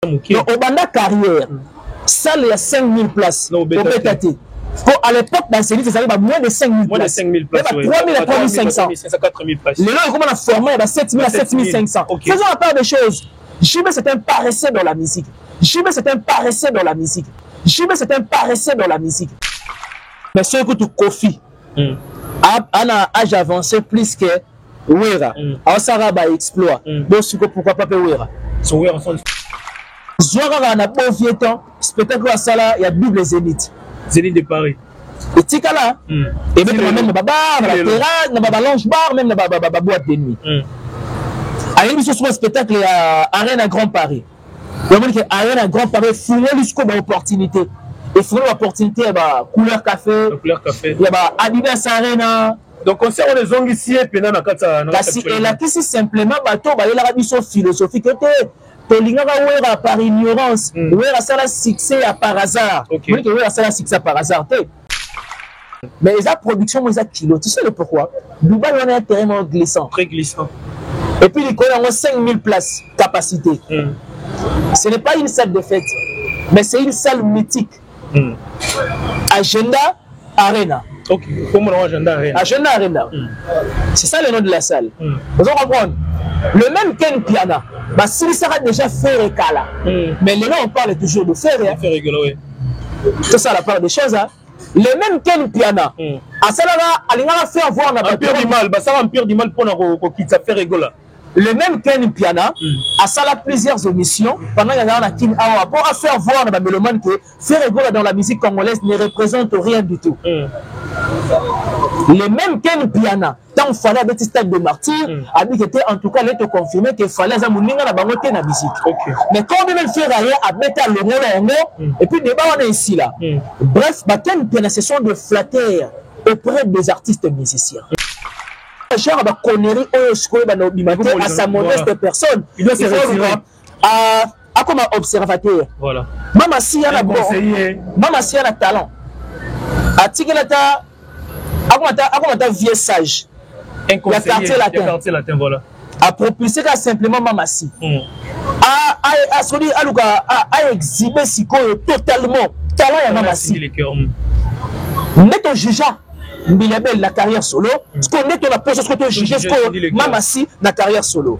Donc, au banda carrière, ça, il y a 5000 places. Au BTT. À l'époque, dans ces livres, ça arrive à moins de 5000 places. Moins de 5000 places. 3000 à 3500. 4000 places. Les gens, comment on a formé, il y a 7000 à 7500. Faisons la part des choses. JB, c'est un paresseux dans la musique. JB, c'est un paresseux dans la musique. JB, c'est un paresseux dans la musique. Mais ce que tu Kofi, à un âge avancé plus que Wera, à Sarah va exploit. Donc, pourquoi pas Wera? Zouara na bon vieux temps, spectacle à Sala, il y a double Zénith. Zénith de Paris. Et Tikala, et même na baba, na terrasse, na baba lounge bar, même na baba boîte de nuit. À une mission sur spectacle à Arène à Grand Paris. Il y a Arène à Grand Paris, fourré jusqu'aux opportunités. Et fourré l'opportunité, il y a couleur café, il y a Adidas Arena. Donc, on sait, on les ongs ici, et puis on a et là, qui c'est simplement, il y a la mission philosophique. Wera par ignorance, Wera ça la succès par hasard. Wera ça la succès par hasard. Mais les production, ils ont kilo. Tu sais le pourquoi? Dubaï, on a un terrain glissant. Très glissant. Et puis, il y a 5000 places capacité. Ce n'est pas une salle de fête, mais c'est une salle mythique. Agenda Arena. Ok, comment on Agenda Arena? Agenda Arena. C'est ça le nom de la salle. Vous comprenez? Le même Ken Piana, bah, s'il sera déjà fait Kala. Mais là, on parle toujours de faire. Oui. C'est ça la part des choses. Hein. Le même Ken Piana, à ça là, il va faire voir un pire du mal. Bah, ça va un pire du mal pour quitter faire rigoler. Le même Ken Piana, à ça là plusieurs émissions, pendant qu'il y a un Kin Awa, pour faire voir dans la mélomane que faire rigoler dans la musique congolaise ne représente rien du tout. Le même Ken Piana, tant qu'il fallait un petit stade de martyr, a dit que en tout cas, il était confirmé qu'il fallait un mouninga la bangote na musique. Mais quand on même fait rien, à mettre le rôle et puis débat on est ici là. Bref, Ken Piana, ce sont des flatteurs auprès des artistes musiciens. Genre de conneries à sa modeste personne, il doit se retirer comme un observateur. Voilà. Maman si a un talent. A Tigelata, a vieux sage. Un conseiller latin, voilà. A propulsé simplement Maman si. A exhibé si totalement talent à Maman si. Net au jugeant. Bilabel la carrière solo, ce qu'on est la poste, ce qu'on est jugé, ce qu'on est Mamassi la carrière solo.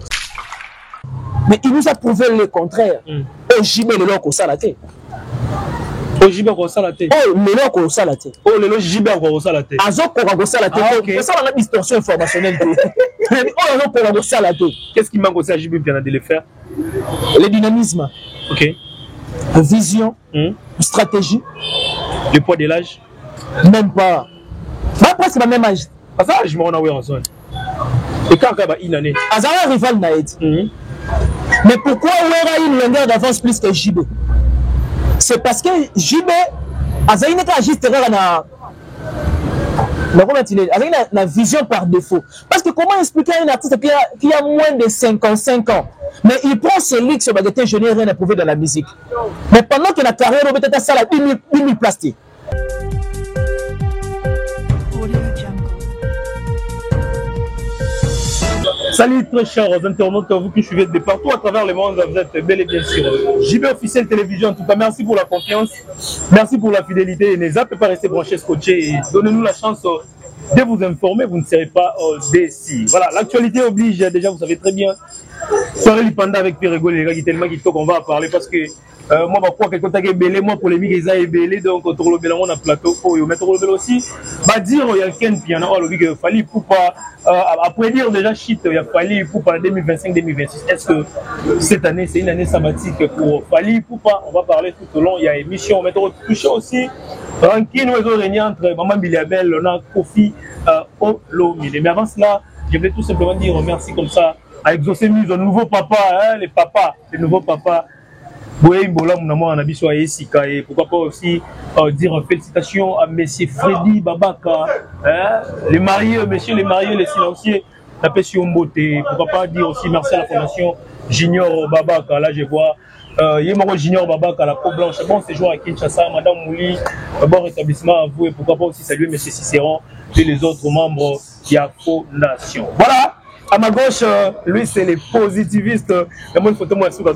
Mais il nous a prouvé le contraire. Oh, j'y mets le loco salaté. Oh, j'y mets le salaté. Oh, le loco salaté. Oh, le loco j'y mets le salaté. Azok pour salaté. C'est ça la distorsion informationnelle. Oh, azok pour salaté. Qu'est-ce qui manque aussi à JB bien de le faire? Le dynamisme. Ok. Vision. Stratégie. Le poids de l'âge. Même pas. Après, c'est le même âge. À ça, je me rends en zone. Et quand il y a une année. Azara rival Naïd. Mais pourquoi on aura une longueur d'avance plus que JB? C'est parce que JB, Azara n'est pas juste la vision par défaut. Parce que comment expliquer à un artiste qui a moins de 55 ans, mais il prend ses ligues sur Baguette, je n'ai rien à prouver dans la musique. Mais pendant que la carrière, on peut être à ça, 10 000 plastiques. Salut très chers internautes, vous qui suivez de partout à travers le monde, vous êtes bel et bien sur JB Officiel Télévision. En tout cas, merci pour la confiance, merci pour la fidélité. N'hésitez pas à rester branchés, scotchés et donnez-nous la chance de vous informer, vous ne serez pas déçus. Voilà, l'actualité oblige, déjà vous savez très bien. Soirée Lipanda avec Perego, les gars, qui tellement qu'il faut qu'on va en parler parce que moi, je crois que quand tu as belé, moi, polémique, ils ont belé, donc, on a un plateau, mais on aussi, bah, dire, il y a quelqu'un qui en a, il fallait pour pas, après dire déjà shit, il a fallu pour pas 2025-2026. Est-ce que cette année, c'est une année sabbatique pour Fali pour pas, on va parler tout au long, il y a émission, on va toucher aussi, tranquille, nous avons réuni entre Maman Biliabel, on a Kofi, Olomi. Mais avant cela, je voulais tout simplement dire merci comme ça, à exaucer mise au nouveau papa, hein, les nouveaux papas. Et pourquoi pas aussi dire félicitations à Monsieur Freddy Babaka, hein, les mariés, messieurs les mariés, les silencieux, la passion beauté. Pourquoi pas dire aussi merci à la fondation Junior Babaka. Là, je vois Yémaro Junior Babaka, la peau blanche. Bon séjour à Kinshasa, Madame Mouli, bon rétablissement à vous. Et pourquoi pas aussi saluer Monsieur Cicéron et les autres membres de la fondation. Voilà. À ma gauche, lui, c'est les positivistes. Il y a une photo, moi, sur la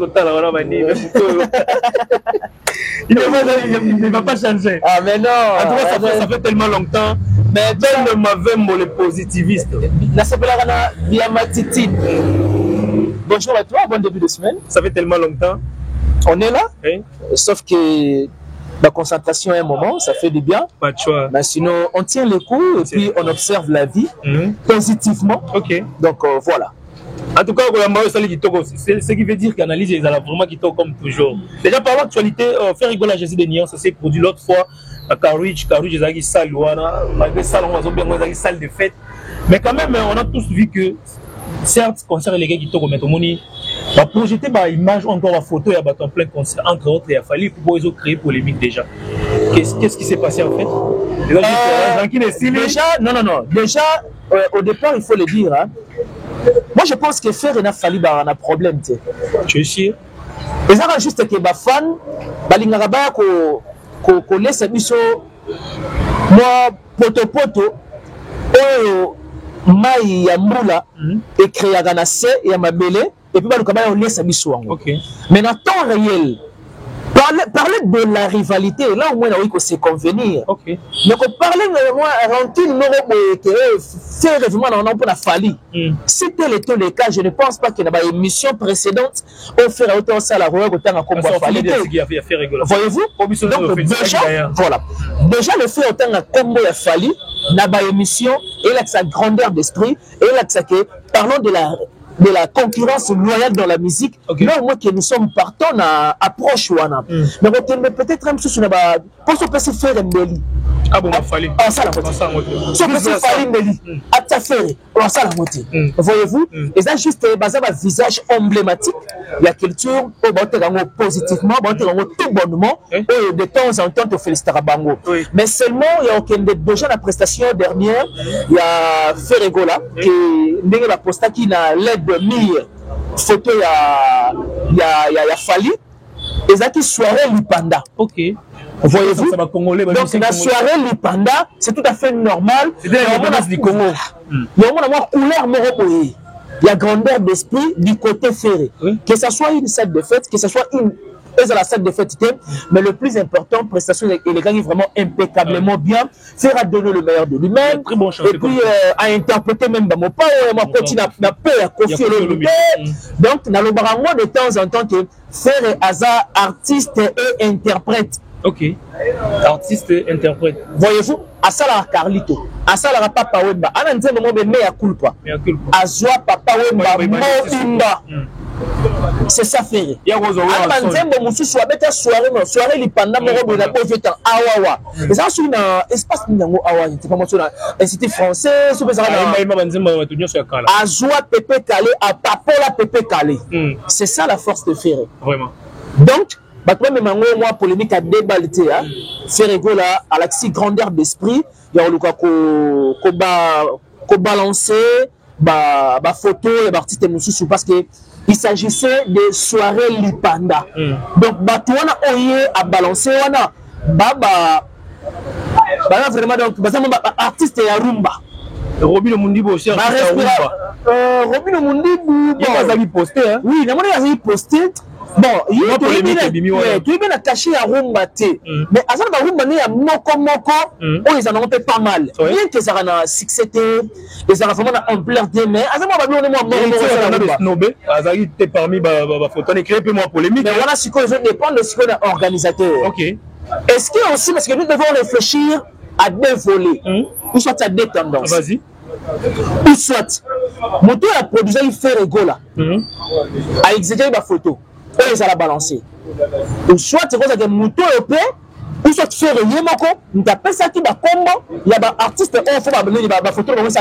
il ne va pas changer. Ah, mais non. En tout cas, ça fait tellement longtemps. Mais donne ma les positivistes. La Sepelagana Biamatiti. Bonjour à toi, bon début de semaine. Ça fait tellement longtemps. On est là, oui. Sauf que la concentration est un moment, ça fait du bien. Pas de choix. Mais sinon, on tient les coups et puis on observe la vie positivement. Ok. Donc voilà. En tout cas, c'est ce qui veut dire qu'analyse les vraiment qui comme toujours. Déjà, par l'actualité, faire rigoler la Jésus de Nyon, ça s'est produit l'autre fois à Carridge, ils ont une salle, malgré ça, on a une salle de fête. Mais quand même, on a tous vu que, certes, concert les gars qui tombent au Moni, va projeter ma image encore en photo et en plein concert, entre autres, il a fallu pour ils ont créé polémique déjà. Qu'est-ce qui s'est passé en fait? Déjà, non. Déjà, au départ, il faut le dire, hein. Moi, je pense que faire n'a fallu un problème. Tu es sûr? Et ça, juste que les fans, balingara ko laisse biso moi poto mai ya mbula et créer na se ya mabele et puis baluka ba laisse biso wango. OK. Mais dans temps réel, parler de la rivalité, là au moins on peut se convenir. OK. Mais qu'on parler de moi rancune non que faire vraiment on a fallu. Si tel était le cas, je ne pense pas qu'il y a une émission précédente au faire autant ça la roue autant comme qualité. Voyez-vous? Donc déjà voilà. Déjà le fait autant combo a fallu na ba émission et là sa grandeur d'esprit et là ça que parlons de la concurrence loyale dans la musique. Okay. Là, moi, que nous sommes partants à approche. Mais peut-être même si on a pour se faire un délit. Ah bon, il fallait. Ah, ça la moitié. Si on peut se faire un délit, à ta faire, on ça la moitié. Voyez-vous? Et ça, juste basé sur un visage emblématique, la culture, positivement, tout bonnement, et de temps en temps, te féliciter à Bango. Mais seulement, il y a déjà la prestation dernière, il y a Ferregola, qui est la posta qui n'a l'aide de mire photo, il y a Fali, et ça qui soirée Lipanda. Ok. Voyez-vous? Donc la soirée Lipanda, c'est tout à fait normal. C'est la du Congo. Il y a une couleur moroboye. Il y a grandeur d'esprit du côté ferré. Que ce soit une salle de fête, que ce soit une la salle de fête, mais le plus important, prestation et les gars vraiment impeccablement bien, faire à donner le meilleur de lui-même, et puis à interpréter même dans mon pas, ma petite n'a pas à confier le donc, dans le barango de temps en temps, que faire hasard artiste et interprète. Ok. Artiste et interprète. Voyez-vous, à ça la Carlito, à ça la Papa Wemba, à l'un de moment de mea culpa, à Zoa Papa Wemba, Moinda. C'est ça faire. Il y a une soirée Lipanda morobo na pojetan awawa. Et ça sur un espace n'ango awa, c'est pas moi sur un site français, sur ça na Azoa Pépé Calé à Papola Pépé Calé. C'est ça la force de faire. Vraiment. Donc même moi polémique à débaliter hein. Ferregola à la si grandeur d'esprit, il y a ko balancer ba photo et artiste mususu parce que il s'agissait de soirées Lipanda. Donc, Batouana Oye a balancé, Baba vraiment, donc, artiste et Rumba. Robin Mundibo aussi, Robin Mundibo, il a posté, hein? Oui, il a posté. Bon, il y a caché à Rumba, mais à ça, Rumba, il y a moko, ils en ont fait pas mal. Bien que ça a un succès, ils ont vraiment un ampleur, mais à ça, on a parmi les photos, écrit peu moins polémique. Mais voilà ce que je dépend de ce qu'on a organisateur. Ok. Est-ce qu'il y a aussi, parce que nous devons réfléchir à deux volets, ou soit à deux tendances. Vas-y. Ou soit, moto a produit, il fait rigola, a exécuté la photo. Ils allaient balancer. Ou soit c'est comme ça que Mouto est opé, ou soit faire Yemoko, nous appelle ça qui va combo, il y a un artiste, on fait la photo, on va et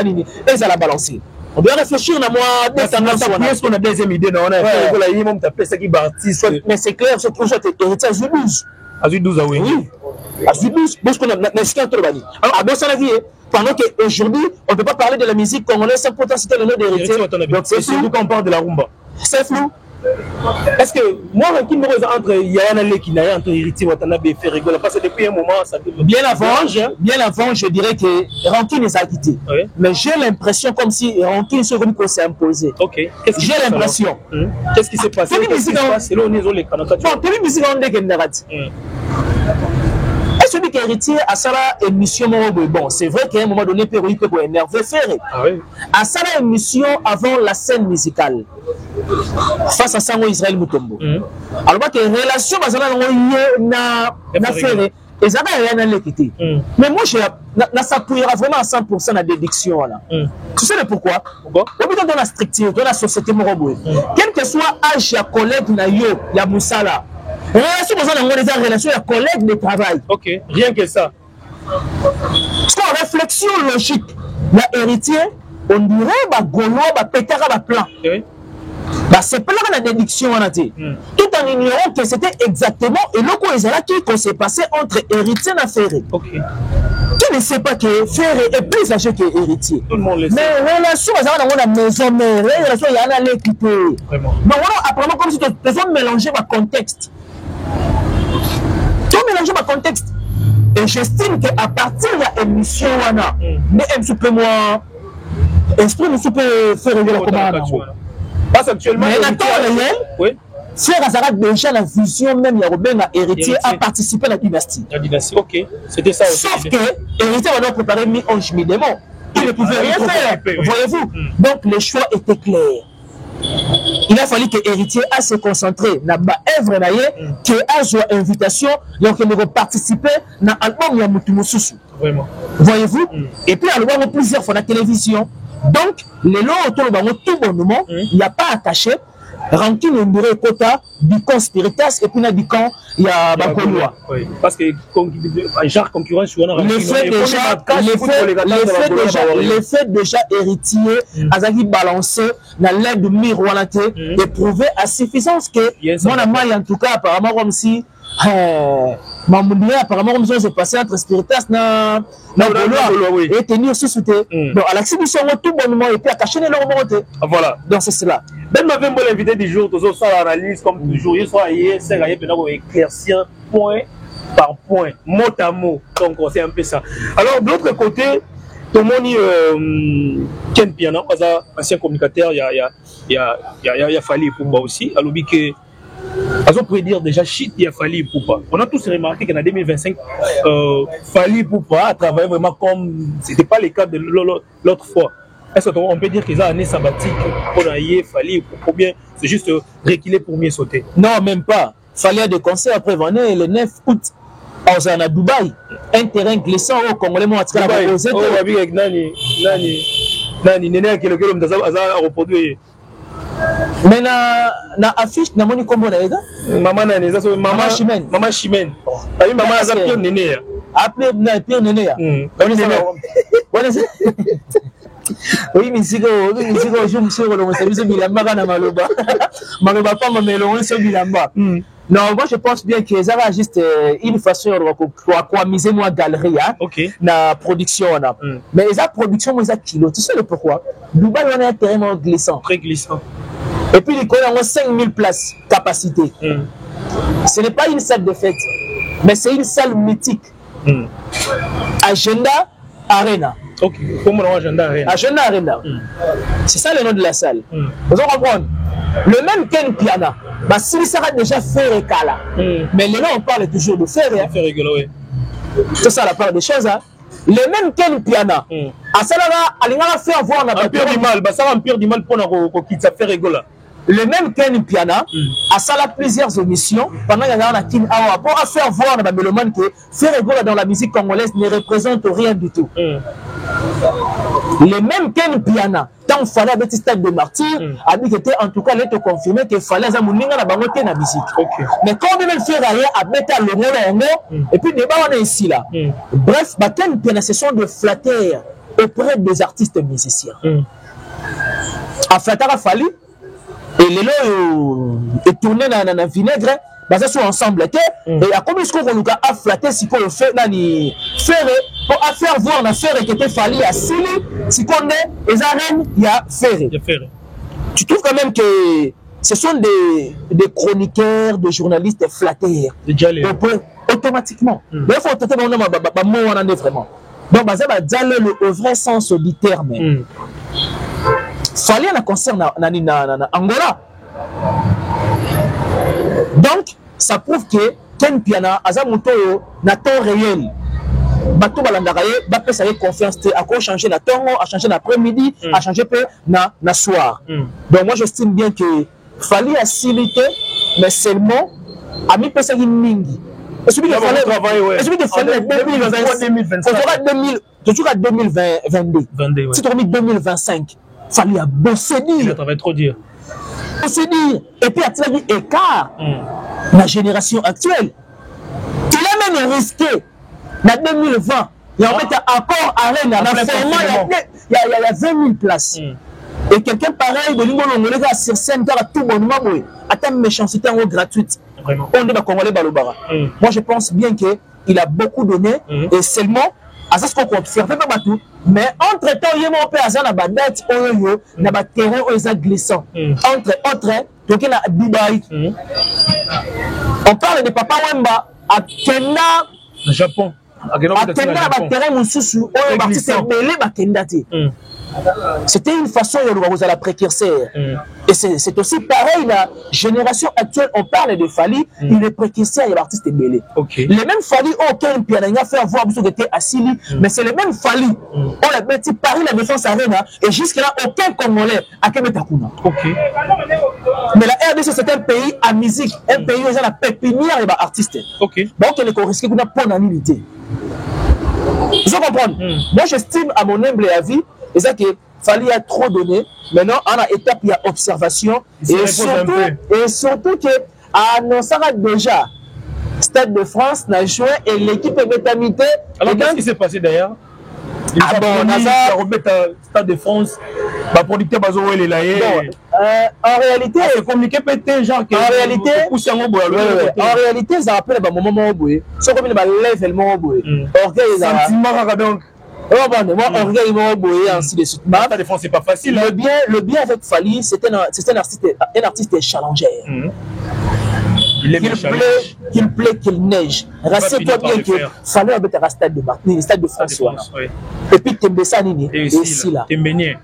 ils allaient balancer. On doit réfléchir à moi, est-ce qu'on a deuxième idée, on a fait la Yemom, tu appelles ça qui va artiste. Mais c'est clair, c'est que soit héritier à 12. À 12, oui. Oui. À 12, parce qu'on a un trop bani. Alors, à bien ça la vie, pendant qu'aujourd'hui, on ne peut pas parler de la musique congolaise sans pourtant citer le nom d'héritier. Donc c'est surtout quand on parle de la rumba. C'est flou. Est-ce que moi, qui me rejoint entre Yana Lekina entre héritier Watanabe et Ferregola, parce que depuis un moment, ça bien avant, je dirais que Rancune les a quittés. Oui. Mais j'ai l'impression comme si Rancune s'est imposé. Ok. J'ai l'impression. Qu'est-ce qui s'est passé? C'est là où on est les Kanaka. Bon, tu me dis qu'on est Gendarati. Celui qui est héritier à Sala émission bon, c'est vrai qu'à un moment donné, Pérou peut énerver Ferré. À Sala émission avant la scène musicale face à Sango Israël Mutombo. Alors que relation na Ferré, et ça va rien à l'équité. Mais moi, je s'appuiera vraiment à 100% la déduction là. Tu sais le pourquoi? Pourquoi? Dans la structure, dans la société moroboué, quel que soit âge ya collègue na yo ya Moussala. Relation, relation, il y a collègue de travail. Ok, rien que ça. Parce qu'en réflexion logique, l'héritier, on dirait que Gaulois va péter un plan. C'est pas la déduction on a dit. Tout en ignorant que c'était exactement et le qui s'est passé entre héritier et Ferré. Tu ne sais pas que Ferré est plus âgé que héritier. Tout le monde le sait. Mais relation, dans la maison mère, relation, il y a l'équité. Donc apparemment comme si tu as mélangé le contexte. Tu as mélangé le contexte. Et j'estime qu'à partir de l'émission, mais un petit peu moins, esprit ne peut faire la commande. Pas actuellement. Mais attends, oui. Frère Azarat déjà la vision même, il y a Robin héritier à participer à la dynastie. La dynastie, ok. C'était ça aussi. Sauf que héritier on a préparé mi-ange, mi-démon. Il ne pouvait rien faire. Voyez-vous? Donc les choix étaient clairs. Il a fallu que héritier a se concentrer dans l'œuvre que a joué invitation donc il va participer dans l'album ya Mutumususu. Vraiment. Voyez-vous? Et puis il y a plusieurs fois la télévision. Donc les lots autour de tout bonnement, il n'y a pas à cacher. Rancune et quota du camp Spiritas et puis du camp il y a Bakoloa. Oui, parce que genre concurrence sur l'effet déjà héritier Azaki balancé dans l'aide de miroir et prouvé à suffisance que mon ami en tout cas apparemment comme si Mamoudoué apparemment comme ça s'est passé entre Spiritas na Bakoloa et tenir sous soutien. Donc à l'exhibition tout bonnement et puis à cacher les leurs. Voilà. Donc c'est cela. Même avec mon invité du jour, toujours ça l'analyse comme toujours. Il soit hier, c'est là, il peut éclaircir point par point, mot à mot. Donc c'est un peu ça. Alors de l'autre côté, tout le monde Ken Piana, ancien communicateur, il y a Fali Poupa aussi. Alors que on peut dire déjà shit, il y a Fali Poupa. On a tous remarqué qu'en 2025, Fali Poupa a travaillé vraiment comme c'était pas le cas de l'autre fois. Est-ce qu'on peut dire qu'ils ont une année sabbatique pour y Fali ou bien c'est juste reculer pour mieux sauter? Non, même pas. Fali a des concerts après venir le 9 août. On est à Dubaï. Un terrain glissant au Congolais. Moi, je suis avec Nani, Néné, qui est le reproduit. Mais na affiche, na moni combo na ega? Maman Nani, Maman Chimène. Maman Chimène. Maman a Pierre Néné. Appelé Pierre Néné. Oui, mais si je me suis relancé, Bilamba na Maloba. Maloba pas me sur Bilamba. Non, moi je pense bien que ça va juste une façon de miser moi galerie na production. Mais la production, moi, ça kilo. Tu sais le pourquoi? Dubaï, on a un terrain glissant. Très glissant. Et puis, il y a 5000 places capacité. Ce n'est pas une salle de fête, mais c'est une salle mythique. Agenda Arena. Ok, comment on Agenda Arena? Agenda Arena. C'est ça le nom de la salle. Vous allez comprendre. Le même Ken Piana, s'il sera déjà fait Kala. Mais là, on parle toujours de faire. C'est ça la part des choses. Le même Ken Piana, à ça là, il va faire voir un pire du mal. Ça va un pire du mal pour qu'il s'affaire rigola. Le même Ken Piana a ça là plusieurs émissions pendant qu'il y a un King Awa pour faire voir à Mélomane que faire rigola dans la musique congolaise ne représente rien du tout. Le même Ken Piana, tant qu'il fallait avec ce stade de martyr, a dit que en tout cas, il était confirmé qu'il fallait que Mouninga la bangote na musique. Mais quand même faire rien, à mettre le rôle et puis débat on est ici là. Bref, Ken Piana, ce sont des flatteurs auprès des artistes musiciens. À flatter a fallu. Et les lots est tourné dans le vinaigre, basé sur ensemble. Et il y a combien de choses qu'on a flatté si on fait faire pour faire voir la faire qui était fallu à Sili, si on est les arènes, il y a faire. Tu trouves quand même que ce sont des chroniqueurs, des journalistes flattés. Automatiquement. Mais il faut tenter vraiment. Donc, le vrai sens du terme. Fallait un concert en Angola. Donc, ça prouve que Ken Piana, Azamuto, n'a temps réel. Bato balandaraye, bape ça y confiance, à quoi changer la temps, à changer l'après-midi, à changer peu na soir. Donc moi j'estime bien que fallait faciliter, mais seulement à mi pesa mingi. Est-ce que fallait travailler? Est-ce que fallait 2025, toujours à 2022. Si tu remis 2025, fallait bosser dire. Ça va trop dire. Bosser dire. Et puis à tirer écart la génération actuelle. Il a même risqué. En 2020, il y a en fait encore arène à il y a 20 000 places. Et quelqu'un pareil de l'Ingolongo, les gars, sur scène, car à tout bon moment, à méchanceté en gratuite. Vraiment. On est Congolais Balobara. Moi, je pense bien qu'il a beaucoup donné et seulement, à ça, ce qu'on compte faire, pas tout. Mais entre-temps, il y a mon père, à la date, il y a un terrain où il est glissant. Entre, donc il y a Dubaï. On parle de Papa Wemba à Kenya, Japon. C'était une façon de vous à la précurseur. Et c'est aussi pareil, la génération actuelle, on parle de Fali, il est précurseur et l'artiste est mêlé. Les mêmes Fali, aucun Piananga fait avoir besoin d'être assis, mais c'est les mêmes Fali. On l'a bâti Paris, la défense arena, et jusque-là, aucun Congolais à Kemetakuna. Mais la RDC, c'est un pays à musique, un pays où il y a la pépinière et l'artiste. Donc, il est risqué qu'on a pas d'animité. Vous comprenez? Moi, j'estime à mon humble avis, et ça qu'il fallait trop donner. Maintenant, à l'étape, il y a observation. Et surtout que, annonçant déjà, Stade de France n'a joué et l'équipe est métamité. Alors, qu'est-ce qui s'est passé d'ailleurs? Stade de France, producteur Bazo est là. En réalité, c'est communiqué peut-être genre que en réalité, ça rappelle le moment où c'est comme il va lever le moment où orgueil donc orgueil où ainsi de suite. La défense c'est pas facile. Le bien avec Fali, c'est un artiste challenger. Qu'il plaît, qu'il neige. Rassure-toi bien que Fali a un stade de Martinique, stade de François. Et puis Tembessa Nini, et ici là. Tembénier.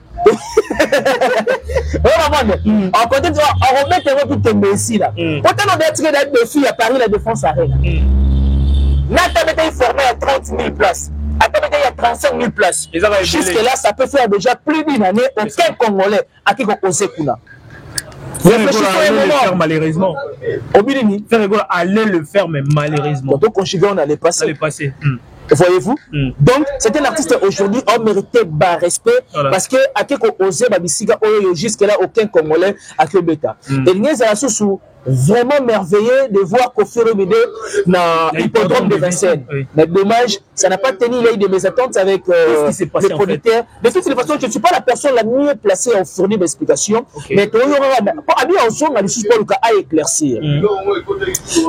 En côté, on remet un peu Tembessa là. Pourtant, on a tiré des filles à Paris, la défense arène. Là, tu as formé à 30 000 places. Il y a 35 000 places. Jusque-là, ça peut faire déjà plus d'une année aucun Congolais à qui on sait qu'on a. Faire malheureusement. Allait le faire, mais malheureusement. Donc, on allait passer. Voyez-vous? Donc, c'est un artiste aujourd'hui, on méritait bas respect parce que à qui on osait, jusque-là, aucun Congolais à Kebeta. Et il y a vraiment merveilleux de voir qu'au fur et à mesure dans l'hippodrome de Vincennes. Mais dommage, ça n'a pas tenu l'œil de mes attentes avec les producteurs. De toutes les façons, je ne suis pas la personne la mieux placée à fournir des explications. Mais tu à éclaircir.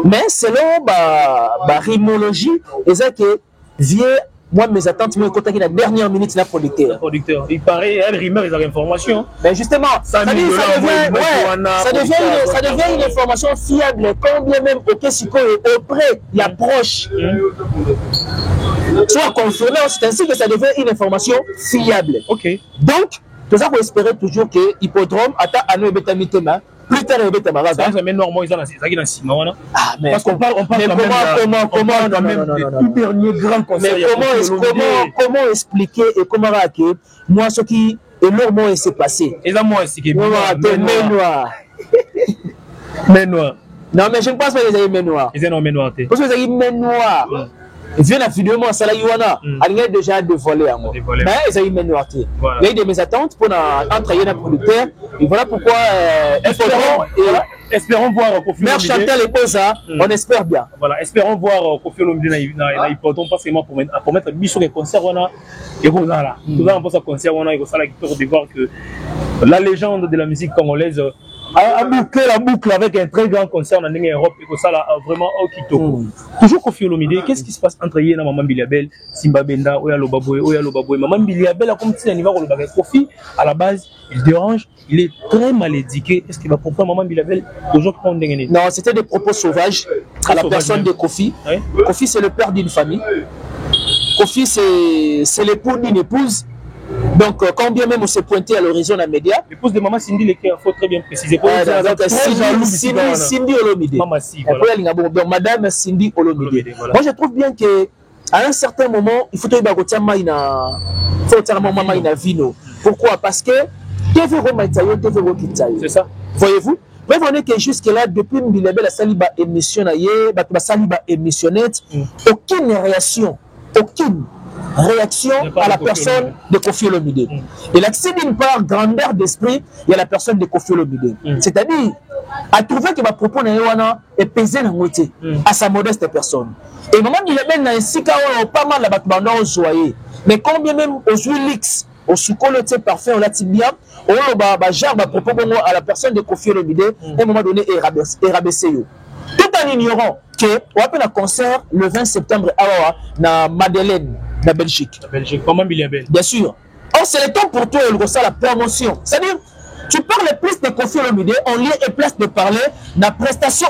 Mais selon la rimologie, moi, mes attentes, moi, quand la dernière minute, la producteur. Il paraît, elle rumeur, ils ont l'information. Mais justement, ça devient une information fiable. Quand bien même au Kessiko est auprès, il approche. Soit confirmé, c'est ainsi que ça devient une information fiable. Donc, tout ça, on espérer toujours que l'hippodrome, à nous, plus tard, il va ça mais normalement ils ont la ciment mais parce qu'on parle comment quand même des derniers grands concerts. Mais comment expliquer et comment raquer moi ce qui énormément s'est passé et ça moi c'est que mais noir non mais je ne pense pas les amis noirs ils ont noir parce que les amis noirs ils viennent la vidéo moi ça là Yoana il y a déjà dévoilé à moi mais ils ont une noire il y a de mes attentes pour entraîner un producteur et voilà pourquoi espérons voir Kofi Olomide chanter les choses on espère bien voilà espérons voir Kofi Olomide na hippodrome parce que moi pour mettre mission des concerts on a et voilà là tout ça on pense à concert on a et ça là qui peut voir que la légende de la musique congolaise à boucler la boucle avec un très grand concert en Europe et que ça là vraiment au Kitoko. Toujours Koffi Olomide, qu'est-ce qui se passe entre Yé et Maman Biliabel, Simba Benda, Oya Lobaboy, Maman Biliabel a comme si un niveau Koffi à la base il dérange, il est très mal éduqué. Est-ce qu'il va comprendre Maman Biliabel toujours qu'on dégaine? Non, c'était des propos sauvages à la personne de Koffi. Koffi c'est le père d'une famille. Koffi c'est l'époux d'une épouse. Donc, quand bien même on s'est pointé à l'horizon des médias. L'épouse de Maman Cindy, il faut très bien préciser. Cindy Olomide. Donc, Madame Cindy Olomide. Voilà. Moi, je trouve bien qu'à un certain moment, il faut que vino. Pourquoi? Parce que c'est ça. Voyez-vous? Vous voyez que jusque-là, depuis Mbilabel, la saliba émissionnette, aucune réaction, aucune réaction à la personne de Koffi Olomide. Et là, c'est d'une part grandeur d'esprit, il y a la personne de Koffi Olomide. C'est-à-dire, à trouver que ma propos est pesé dans moitié à sa modeste personne. Et maman il a ainsi pas mal la battement au joyeux. Mais combien même aux huiles, au sucre parfait, on l'a tibia, on a genre ma propos à la personne de Koffi Olomide, à un moment donné, est rabaissé. Tout en ignorant que on a fait un concert le 20 septembre à Madeleine. La Belgique. La Belgique, comment Biliabel? Bien sûr. Or, c'est le temps pour toi de la promotion. C'est-à-dire, tu parles plus de Koffi Olomide, on lieu et place de parler de la prestation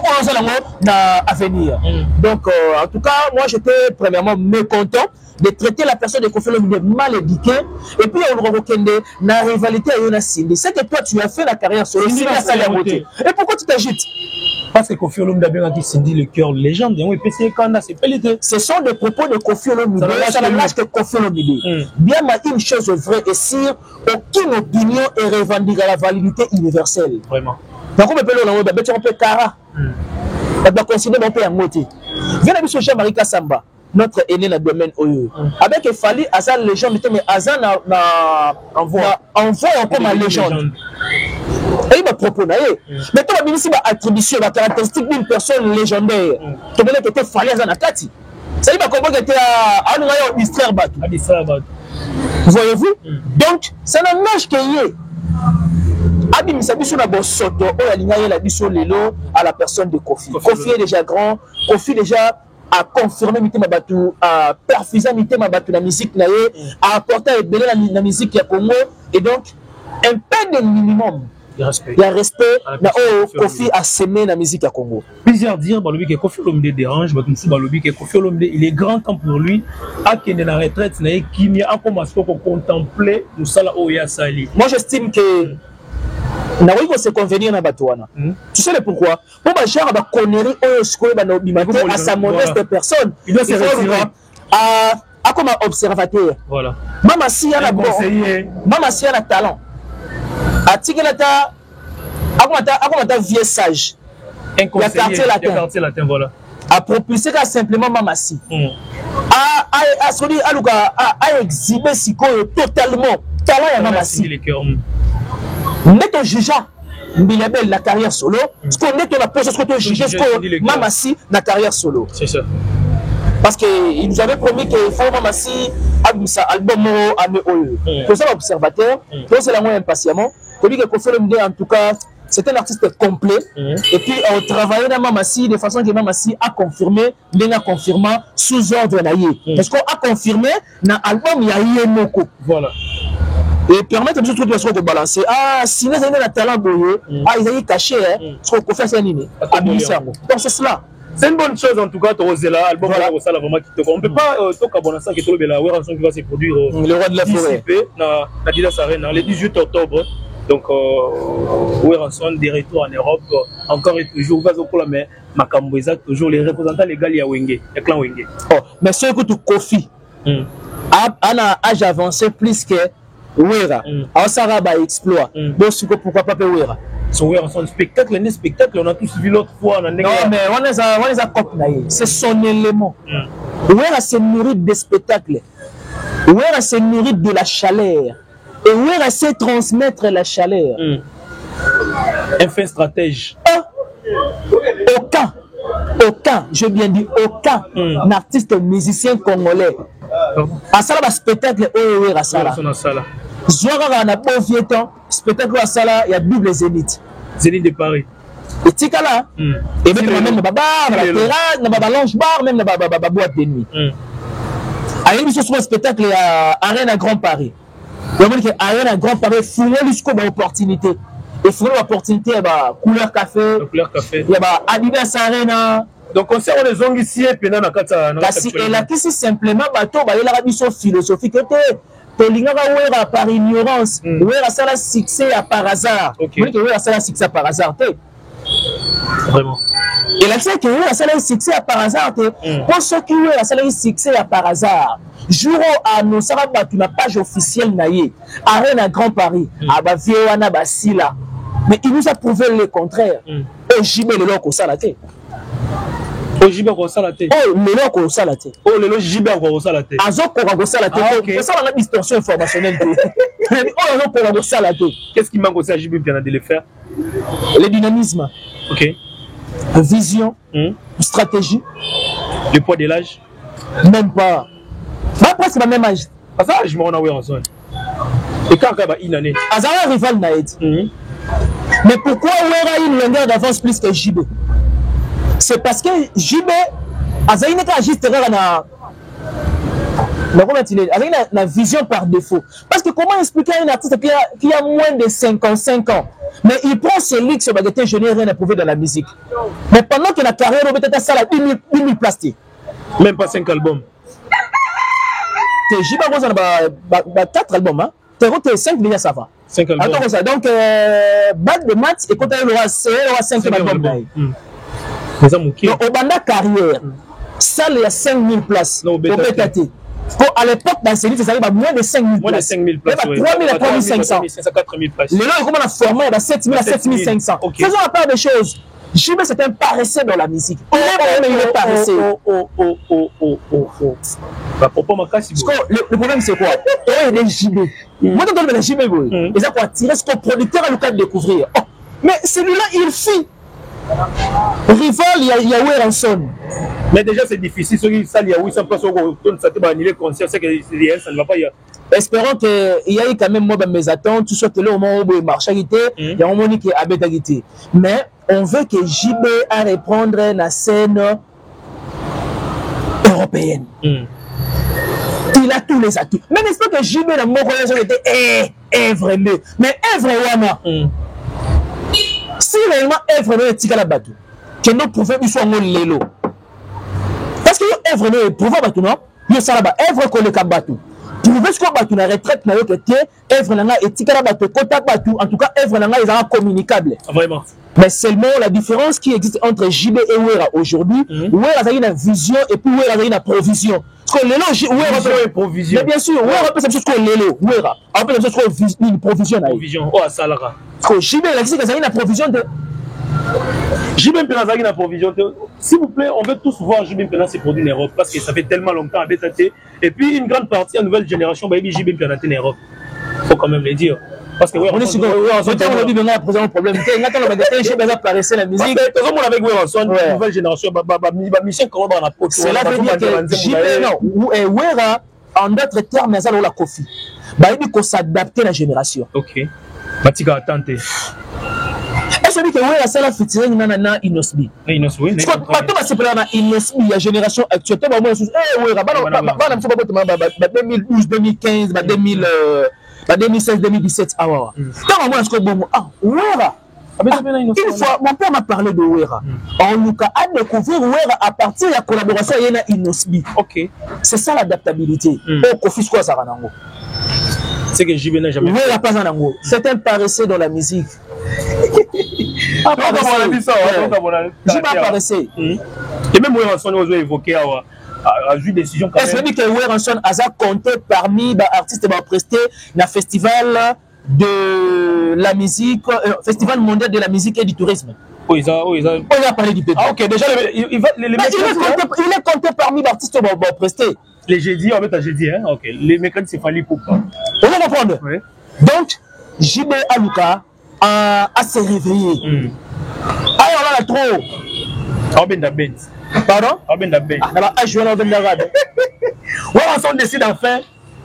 à venir. Donc, en tout cas, moi, j'étais premièrement mécontent de traiter la personne de Koffi Olomide mal éduquée. Et puis, on reconnaît la rivalité à Yona Cindy. C'est que toi, tu as fait la carrière sur le Cindy. Et pourquoi tu t'agites? Parce que Koffi Olomide a bien dit Cindy le cœur légende. Ce sont des propos de Koffi Olomide. Ça ne lâche que Koffi Olomide. Bien, une chose vraie et sûre, aucune opinion est revendiquée à la validité universelle. Vraiment. Donc, on peut le faire Kara. On peut considérer un peu en moitié. Viens à Jean-Marie Kassamba, notre aîné dans le domaine OE. Avec Fali, Azan légende, mais Azan envoie encore ma légende. Et il m'a proposé. Mais toi, tu as attribution, la caractéristique d'une personne légendaire. Tu as dit que tu fallait à Zanakati. Ça veut dire que tu as distraire Batou. Voyez-vous? Donc, ça n'empêche qu'il y ait. Abi Misabiso na Bosoto, à la personne de Koffi. Koffi est déjà grand. Koffi déjà a confirmé Batou, a perfusé la musique, a apporté la musique à Congo. Et donc, un peu de minimum. Il y a respect. Koffi a semé la musique à Congo. Plusieurs dire que Koffi Olomide dérange, que Koffi Olomide il est grand temps pour lui à qu'il ait la retraite, qu'il a commencé à contempler le Sala Oya Sali. Moi j'estime que il se convenir dans Batouana. Tu sais le pourquoi? Pour ma chère, ma connerie à sa modeste personne, il doit se retirer à comme observateur. Voilà. Maman si a un talent. A Tigelata, a vieux sage. Un conseiller, quartier latin, voilà. A propulsé simplement Mamassi. A exhibé Siko totalement. Talent à Mamassi. Mais ton jugeant, Mbilabel, la carrière solo, ce qu'on est la position, ce qu'on juge, ce qu'on Mamassi, la carrière solo. C'est ça. Parce qu'il nous avait promis qu'il faut Mamassi, album à Méoyo. Pour ça, l'observateur, c'est la moins impatiemment. Celui qui a fait en tout cas, c'est un artiste complet. Et puis, on travaillait dans Mamassi de façon que Mamassi a confirmé, bien confirmant sous ordre naïe. Parce qu'on a confirmé dans l'album, il y a eu Moko. Voilà. Et permettre de tout de balancer. Ah, si vous avez un talent, ils ont caché, ce qu'on peut faire, c'est un inné. Donc, c'est cela. C'est une bonne chose en tout cas, Torosela, album vraiment qui on ne peut pas toquer à Bonassa qui est le rançon qui va se produire le roi de la forêt dans Didas Arena le 18 octobre. Donc, Ranson des retours en Europe, encore et toujours, mais Makamboisa, toujours les représentants légaux à Wenge, le clan Wenge. Mais ce que tu Koffi, a un âge avancé plus que Wera, alors ça va exploit. Donc, pourquoi pas Wera? Son spectacle, un spectacle, on a tous vu l'autre fois. Non, mais on les a copié. C'est son élément. Wera se nourrit des spectacles. Wera se nourrit de la chaleur. Et Wera sait transmettre la chaleur. Un fin stratège. Aucun, je bien dit, aucun artiste musicien congolais. À ça, le spectacle est Wera Sala. Zoara na beau vieux temps, spectacle à Sala, il y a double zénith. Zénith de Paris. Et Tikala. Et même dans bar, dans la terrasse, dans la lounge bar, même dans la boîte de nuit. À une mission sur un spectacle à Arène à Grand Paris. Il y a Arène à Grand Paris, fouiller jusqu'aux opportunités. Et fouiller l'opportunité, il y a couleur café. Il y a Adidas Arena. Donc, on sait, on est zong ici, et puis on a et là, qui c'est simplement, il y a la mission philosophique. Par ignorance, ça a succès par hasard. Ça a succès par hasard. Vraiment. Et là, c'est que ça a succès par hasard. Pour ceux qui ont ça a succès par hasard, jour à nos sarabats, tu n'as page officielle naïe, Arène à Grand Paris, à Baviewana Basila. Mais il nous a prouvé le contraire. Au Jibé, le loco salaté. Au Jibé, on salaté. Oh, le loco salaté. Oh, le Jibé, on salaté. Azok, on salaté. C'est ça la distorsion informationnelle. Oh, on salaté. Qu'est-ce qui manque aussi à Jibé bien de le faire? Le dynamisme. Ok. Vision. Stratégie. Le poids de l'âge? Même pas. Après, c'est le même âge. Ah, ça, je me rends en zone. Et quand il y a une année? Azara rival Naïd. Mais pourquoi Ouera a une longueur d'avance plus que JB? C'est parce que JB, Azaï n'est pas juste la vision par défaut. Parce que comment expliquer à un artiste qui a moins de 55 ans, mais il prend ses leaks sur Baguette, je n'ai rien à prouver dans la musique. Mais pendant que la carrière, on peut être ça à 10 000 plastiques. Même pas 5 albums. JB a 4 albums. Hein? T'es 5 déjà, ça va. 5 albums. Attends, ça. Donc, bac de maths, et quand il y aura 5 albums. Donc, au banda carrière, ça, il y a 5 000 places. Non, au BTT. À l'époque, dans ces livres, ça arrive à moins de 5 000 places. Moins de 5 000 places. Il y a 3 000 à 3 500. 4 000 places. Les gens, comment on a formé, il y a 7 000 à 7 500. Faisons la part des choses. JB, c'est un paresseux dans la musique. Il est paresseux. Le problème, c'est quoi? Il y a des JB. Moi, quand on a des JB, ils ont attiré ce que le producteur a le cas de découvrir. Mais celui-là, il fuit. Rival, il y a Weranson. Mais déjà, c'est difficile. Ceux qui savent, il y a où ils sont pas sur le ça va annuler le concert, c'est que ça ne va pas y avoir. Espérons qu'il y ait quand même moi mes attentes, tout soit là au moment où il marche, il y a un moment qui est abétagité. Mais on veut que JB a reprendre la scène européenne. Il a tous les atouts. Mais n'est-ce pas que JB dans mon relation était vraiment. Mais vraiment. Si réellement vraiment est tika la bateau, que nous pouvons nous soit l'élo. Parce que vraiment est prouvé bateau non, il ça là-bas œuvre que le bateau. Prouver ce qu'on bateau na retraite na yo que œuvre là et tika la bateau kota bateau en tout cas œuvre là ils sont communicables. Vraiment. Mais seulement la différence qui existe entre JB et Ouera aujourd'hui, Ouera a une vision et puis Ouera a une provision. Parce que l'élo, Ouera a une provision. Mais bien sûr, Ouera peut faire chose comme l'élo, Ouera. On peut faire chose comme une provision. Provision, oh, à Salara. Parce que JB, il existe une provision de. JB Mpena a une provision de. S'il vous plaît, on veut tous voir JB Mpena se produire en Europe parce que ça fait tellement longtemps à BTT. Et puis une grande partie, la nouvelle génération, JB Mpena en Europe. Il faut quand même le dire. Parce que on est sur aujourd'hui, on a posé un problème. Quand on a apparaissé la musique, tout le monde avec Weranson, la nouvelle génération, mission comment on a apporté. Cela veut dire que JB, non, Ouera, en d'autres termes, ça la Kofi. Il faut s'adapter à la génération. Ok. Matika attente. Est-ce que Ouera, c'est la future nana Inosbi? Inosbi. Parce que partout, c'est pour la Inosbi, la génération actuelle. Ouera, 2012, 2015, 2016, 2017, quand on a ce que Ouera. Une fois, mon père m'a parlé de Ouera. On nous a découvert Ouera à partir de la collaboration avec Inosbi. Ok. C'est ça l'adaptabilité. Au Kofi Square Saranango. C'est que JB n'a jamais fait. Ouera pas Zanango. C'est un paresseux dans la musique. JB a paressé. Et même Weranson a évoqué a vu décision quand même. Est-ce que Weranson a compté parmi les artistes qui ont presté dans le festival de la musique, festival mondial de la musique et du tourisme? Oh, il a parlé du pays. Ah, ok, déjà, il est compté parmi les artistes qui ont presté. Les jeudis, on met à jeudi, hein? Ok, les mécaniques, c'est fallu pour pas. On va comprendre. Oui. Donc, JB Aluka a se réveillé. Ah, on a trop. Pardon? On décide enfin,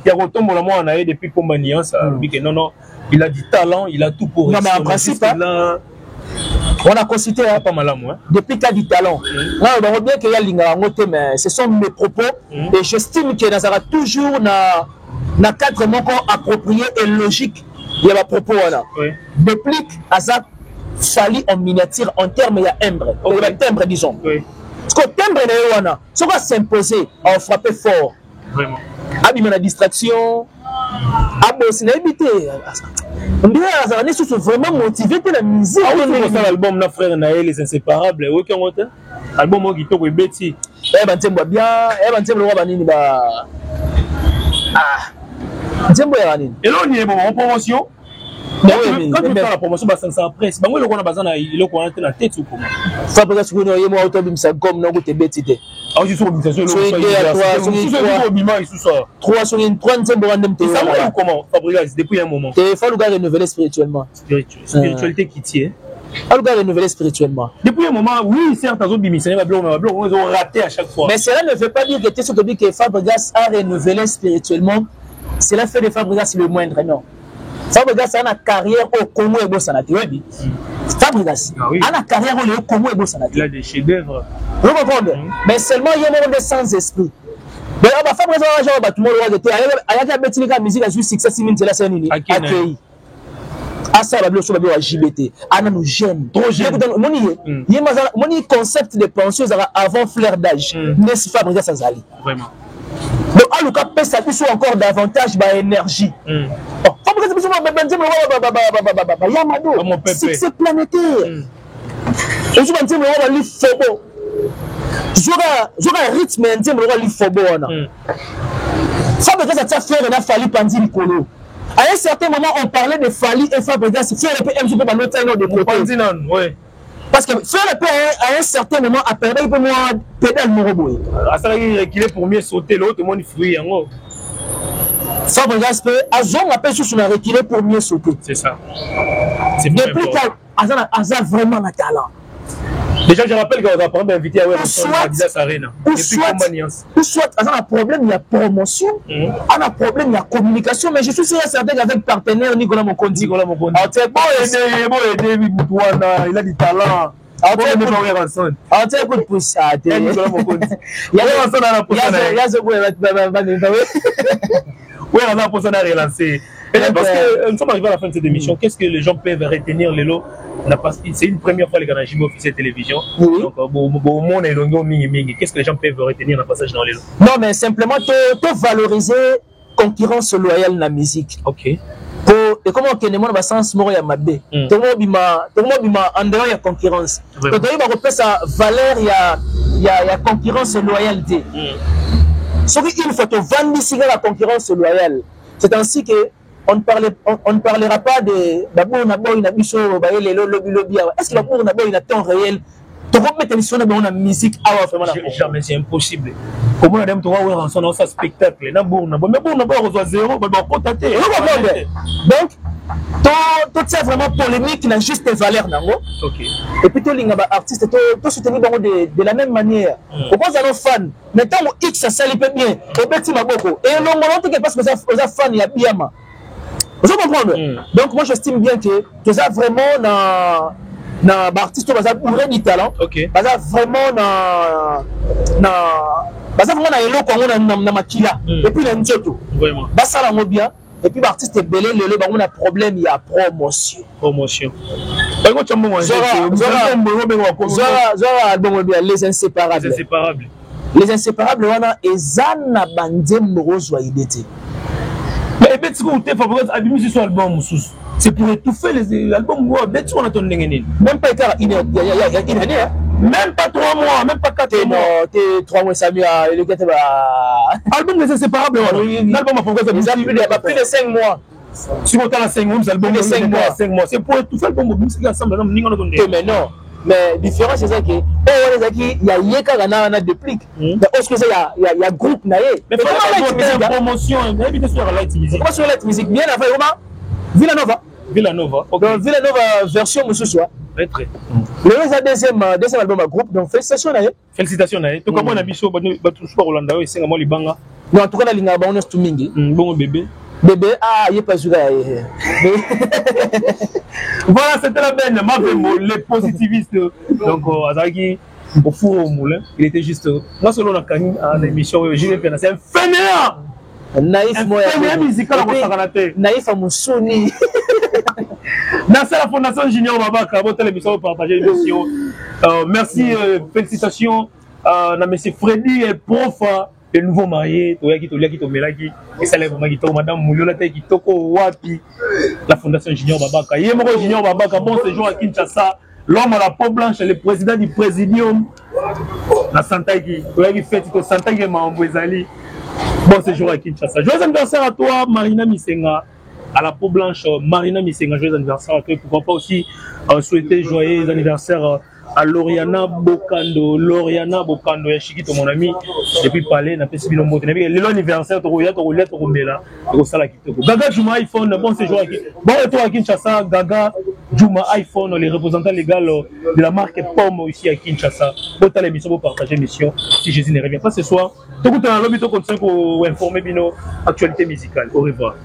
il y a retombé le mois en depuis Pombanian, ça dit que non, il a du talent, il a tout pour non, mais en principe, On a consulté pas mal à moi. Depuis cas du talent. Là, on va bien qu'il y a l'ingarangote, mais ce sont mes propos. Et j'estime qu'il y aura toujours na cadre encore approprié et logique. Il y a ma propos là. Déplique à ça, sali en miniature en termes il y a timbre. Il y a timbre disons. Parce que timbre il y a ce qu'on va s'imposer à frapper fort. Vraiment. Abîmer la distraction. Abosser éviter. On dirait que c'est vraiment motivé pour la musique. Ah oui, c'est l'album na frère Naël les inséparables. Oui, quand on a album qui toque Betty. Eh ben tiens bien, eh ben tiens le roi banini ba. Ah. Tiens bien banini. Et là on y est bon en promotion. Quand tu fais la promotion, bah 500 presse. Bah moi le qu'on a besoin il est qu'on a la tête ou comment. Ça peut être que nous y moi autobim ça comme non goûter Betty. Ah je suis sur l'obligation le. Trois sur une troisième borandem te. Ça va comment Fabrice depuis un moment. Il faut le gars renouveler spirituellement. Spiritualité qui tient. Le gars renouveler spirituellement. Depuis un moment, oui, certes, ils ont raté à chaque fois. Mais cela ne veut pas dire que tu sais que Fabregas a renouvelé spirituellement. Cela fait de Fabregas le moindre, non. Fabregas a une carrière au Congo et Bossanati. Fabregas a une carrière au Congo et Bossanati. Il a des chefs-d'œuvre. Vous comprenez? Mais seulement il y a un monde sans esprit. Mais Fabregas a un tout le monde a la musique a joué succès si c'est la scène accueilli. Ah ça va bien sur la JBT. Ana nous j'aime. Trop j'aime. Mon concept de pensée avant fleur d'âge. N'est-ce pas Fabregas Azali? Vraiment. Donc à l'occasion ça plus encore davantage d'énergie. Succès planétaire. Et je vais dire le livre Fobo. Je rythme le livre Fobo. Ça veut dire que ça fait un Fali Pandi Nicolo. À un certain moment, on parlait de Fali et Fabregas. Faire le PM, je peux pas noter un autre de côté. Parce que faire le PM, à un certain moment, après, il peut moi pédale mon robot. À ça, il est pour mieux sauter l'autre, mon fruit en haut. Fabregas peut, Azon appelle sur la reculer pour mieux sauter. C'est ça. Depuis qu'Azan vraiment un talent. Déjà, je rappelle qu'on va prendre invité à Adidas Arena. Ou soit, Azan a un problème, il y a promotion. On a un problème, il y a communication. Mais je suis sûr certain qu'avec partenaire Nicolas Mokondi. Il a du talent. Oui, on a pour ça à relancer. Parce que nous sommes arrivés à la fin de cette émission. Qu'est-ce que les gens peuvent retenir les lots? C'est une première fois les gars dans Jimmy officiel télévision. Donc, qu'est-ce que les gens peuvent retenir dans le passage dans les lots? Non, mais simplement te valoriser concurrence loyale dans la musique. Ok. Et comment on a le sens mort ya mabé. Tout le monde en dehors il y a concurrence. Donc il va repérer sa valeur, il y a concurrence et loyauté. Sauf qu'il faut te vendre ici la concurrence loyale. C'est ainsi que on ne parlera pas de d'abord on a beau une biso les lobby. Est-ce que d'abord on a beau une temps réel? Tu vas mettre l'émission dans la musique jamais, c'est impossible. Comment on a tu vas voir dans un spectacle na bourna mais bourna ba reçoit zéro ba contacter. Donc tout ça vraiment polémique n'a juste des valeurs nango. OK. Et puis tout l'ingaba artiste tout soutenir de la même manière. Pourquoi ça nos fans maintenant X ça s'allie bien au petit maboko et non on parce que ça fan il y a biama. Vous comprenez? Donc moi j'estime bien que ça vraiment na artiste baza bourré du talent. OK. Baza vraiment baza vraiment na eloko na makila et puis na nzoto. Vraiment. Basa la bien. Et puis l'artiste belé le on a problème il y a promotion. Les inséparables. Les inséparables on a ezana bandem rose idété. Mais Betty ko te Fabregas abimi sur album sous. C'est pour étouffer les albums Betty on a ton ngene. Même pas il y a une année. Même pas 3 mois, même pas 4 mois. T'es 3 mois Samia le gars album les inséparables. L'album a Fabregas plus de 5 mois. Si on a 5 mois, l'album de 5 mois, c'est pour étouffer l'album musique ensemble mais non. Mais différence c'est ça que il y a yeka na déplique. Mais est-ce que il y a groupe naé. Mais comment promotion, éviter sur Light Music. Comment sur Light Music bien avant comment Villanova. OK. Donc Villanova version monsieur soit. Très très. Le deuxième album à groupe donc félicitations naé. Félicitations naé. To comment na biso ba sport Hollanda c'est ngamo libanga. Non en tout cas na linga ba on est tout mingi. Bon bébé. Bébé, ah, il n'est pas joué. Voilà, c'était la benne. Les positivistes. Donc, Azaki, au four au moulin, il était juste. Moi, selon la canine, à l'émission, c'est un fainéant. Naïf, moi, musical naïf à mon soni. Merci à la Fondation Junior Babaka pour l'émission, pour partager l'émission. Merci, félicitations à M. Freddy et prof, le nouveau marié, et ça lève Madame Mouliola qui toko wapi, la Fondation Junior Babaka. Yémo Junior Babaka, bon séjour à Kinshasa, l'homme à la peau blanche, le président du Présidium, la Santaki, qui fait tout Santaki et Maambouezali. Bon séjour à Kinshasa. Joyeux anniversaire à toi, Marina Misenga. À la peau blanche, Marina Misenga, joyeux anniversaire à toi. Pourquoi pas aussi souhaiter joyeux anniversaire à Loriana Bokando. Loriana Bokando, Yashikito, mon ami. Depuis Palais, n'a pas suivi le mot. Le anniversaire, tu Gaga Juma iPhone, bon séjour à Kinshasa. Bon retour à Kinshasa, Gaga Juma iPhone, les représentants légaux de la marque Pomme ici à Kinshasa. Bon, t'as l'émission pour partager l'émission. Si Jésus ne revient pas ce soir, tu as un lobby pour informer Bino actualité musicale. Au revoir.